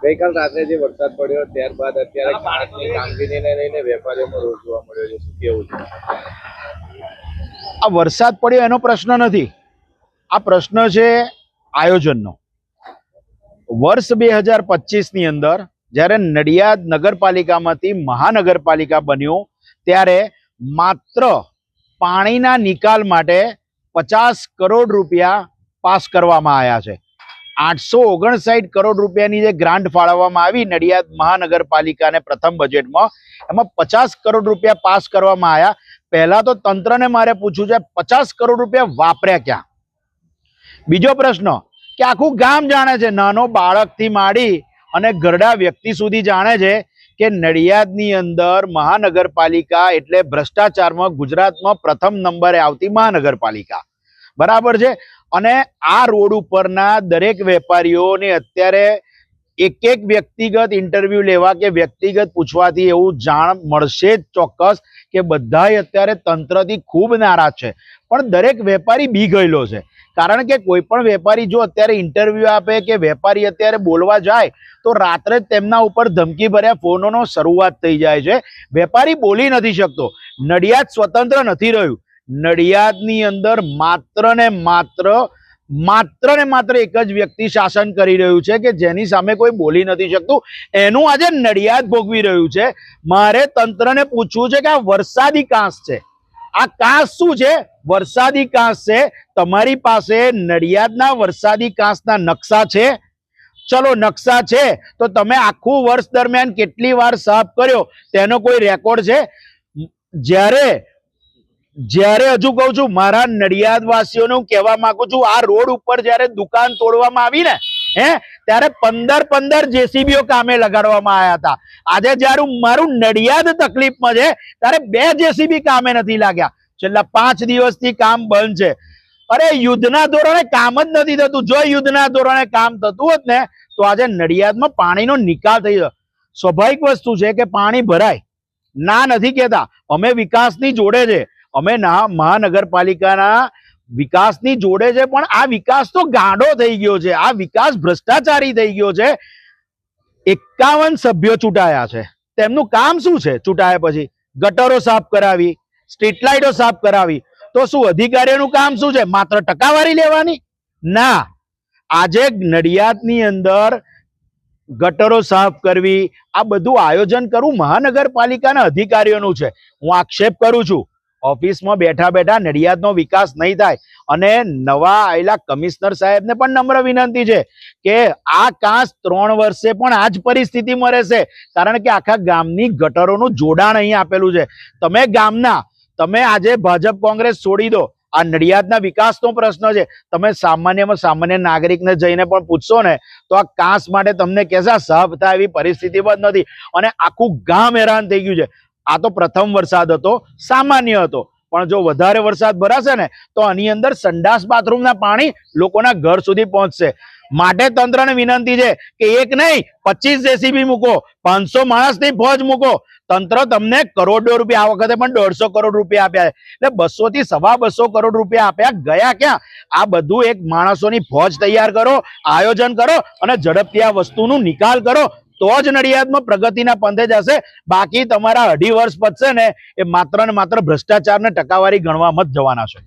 ગઈકાલ રાત્રે જે વરસાદ પડ્યો ત્યારબાદ અત્યારે કામગીરીને લઈને વેપારીઓમાં રોષ જોવા મળ્યો છે, શું કેવું છે? આ વરસાદ પડ્યો એનો પ્રશ્ન નથી, આ પ્રશ્ન છે આયોજનનો. વર્ષ 2025 ની અંદર જ્યારે નડિયાદ નગરપાલિકામાંથી મહાનગરપાલિકા બન્યું ત્યારે માત્ર પાણીના નિકાલ માટે 50 કરોડ રૂપિયા પાસ કરવામાં આવ્યા છે. 859 કરોડ રૂપિયાની જે ગ્રાન્ટ ફાળવવામાં આવી નડિયાદ મહાનગરપાલિકાને પ્રથમ બજેટમાં, એમાં 50 કરોડ રૂપિયા પાસ કરવામાં આવ્યા. પહેલા તો તંત્રને મારે પૂછવું છે 50 કરોડ રૂપિયા વાપર્યા ક્યાં? બીજો પ્રશ્ન કે આખું ગામ જાણે છે, નાનો બાળકથી માંડી અને ઘરડા વ્યક્તિ સુધી જાણે છે કે નડિયાદની અંદર મહાનગરપાલિકા એટલે ભ્રષ્ટાચારમાં ગુજરાતમાં પ્રથમ નંબરે આવતી મહાનગરપાલિકા, બરાબર છે. અને આ રોડ ઉપરના દરેક વેપારીઓને અત્યારે એક વ્યક્તિગત ઇન્ટરવ્યુ લેવા કે વ્યક્તિગત પૂછવાથી એવું જાણ મળશે જ ચોક્કસ કે બધાય અત્યારે તંત્રથી ખૂબ નારાજ છે. પણ દરેક વેપારી બી ગયેલો છે, કારણ કે કોઈ પણ વેપારી જો અત્યારે ઇન્ટરવ્યુ આપે કે વેપારી અત્યારે બોલવા જાય તો રાત્રે જ તેમના ઉપર ધમકી ભર્યા ફોનોનો શરૂઆત થઈ જાય છે. વેપારી બોલી નથી શકતો. નડિયાદ સ્વતંત્ર નથી રહ્યું. નડિયાદની અંદર માત્ર ને માત્ર એક જ વ્યક્તિ શાસન કરી રહ્યું છે કે જેની સામે કોઈ બોલી નથી શકતું. એનું આજે નડિયાદ ભોગવી રહ્યું છે. મારે તંત્રને પૂછવું છે કે આ વરસાદી કાંસ છે, આ કાંસ શું છે? વરસાદી કાંસ છે. તમારી પાસે નડિયાદના વરસાદી કાંસના નકશા છે? ચલો નકશા છે તો તમે આખું વર્ષ દરમિયાન કેટલી વાર સાફ કર્યો તેનો કોઈ રેકોર્ડ છે? જ્યારે હજુ કહું છું, મારા નડિયાદ વાસીઓને હું કહેવા માંગુ છું, આ રોડ ઉપર જ્યારે દુકાન તોડવામાં આવી ને ત્યારે 15 જેસીબીઓ કામે લગાડવામાં આવ્યા હતા. આજે જ્યારે મારું નડિયાદ તકલીફમાં છે ત્યારે 2 જેસીબી કામે નથી લાગ્યા. છેલ્લા 5 દિવસથી કામ બંધ છે. અરે યુદ્ધના ધોરણે કામ જ નથી થતું. જો યુદ્ધના ધોરણે કામ થતું હોત ને તો આજે નડિયાદમાં પાણીનો નિકાલ થઈ જતો. સ્વાભાવિક વસ્તુ છે કે પાણી ભરાય, ના નથી કહેતા. અમે વિકાસની જોડે છે, અમે મહાનગરપાલિકાના વિકાસની જોડે છે, પણ આ વિકાસ તો ગાંડો થઈ ગયો છે. આ વિકાસ ભ્રષ્ટાચારી થઈ ગયો છે. 51 સભ્યો ચૂંટાયા છે. તેમનું કામ શું છે? ચૂંટાયા પછી ગટરો સાફ કરાવી, સ્ટ્રીટ લાઇટો સાફ કરાવી, તો શું અધિકારીઓનું કામ શું છે? માત્ર ટકાવારી લેવાની? ના. આજે નડિયાદની અંદર ગટરો સાફ કરવી, આ બધું આયોજન કરવું મહાનગરપાલિકાના અધિકારીઓનું છે. હું આક્ષેપ કરું છું, ઓફિસમાં બેઠા બેઠા નડિયાદનો વિકાસ નહીં થાય. અને નવા આવેલા કમિશનર સાહેબને પણ નમ્ર વિનંતી છે કે આ કાંસ 3 વર્ષે પણ આ જ પરિસ્થિતિમાં રહેશે, કારણ કે આખા ગામની ગટરોનું જોડાણ અહીં આપેલું છે. તમે આજે ભાજપ કોંગ્રેસ છોડી દો, આ નડિયાદના વિકાસનો પ્રશ્ન છે. તમે સામાન્યમાં સામાન્ય નાગરિકને જઈને પણ પૂછશો ને તો આ કાંસ માટે તમને કહેશે સાફ થાય એવી પરિસ્થિતિ પણ નથી. અને આખું ગામ હેરાન થઈ ગયું છે. આ તો પ્રથમ વરસાદ હતો, સામાન્ય હતો, પણ જો વધારે વરસાદ ભરાશે ને તો આની અંદર સંડાસ બાથરૂમના પાણી લોકોના ઘર સુધી પહોંચશે. માટે તંત્રને વિનંતી છે કે એક નહીં 25 જેસીબી મૂકો, 500 માણસની ફોજ મૂકો. તંત્ર તમને કરોડો રૂપિયા, આ વખતે પણ 150 કરોડ રૂપિયા આપ્યા છે, એટલે 200 થી 250 કરોડ રૂપિયા આપ્યા ગયા ક્યાં? આ બધું એક માણસોની ફોજ તૈયાર કરો, આયોજન કરો અને ઝડપથી આ વસ્તુનું નિકાલ કરો, તો જ નડિયાદમાં પ્રગતિના પંથે જશે. બાકી તમારા 2.5 વર્ષ પતશે ને એ માત્ર ને માત્ર ભ્રષ્ટાચાર ને ટકાવારી ગણવામાં જ જવાના છે.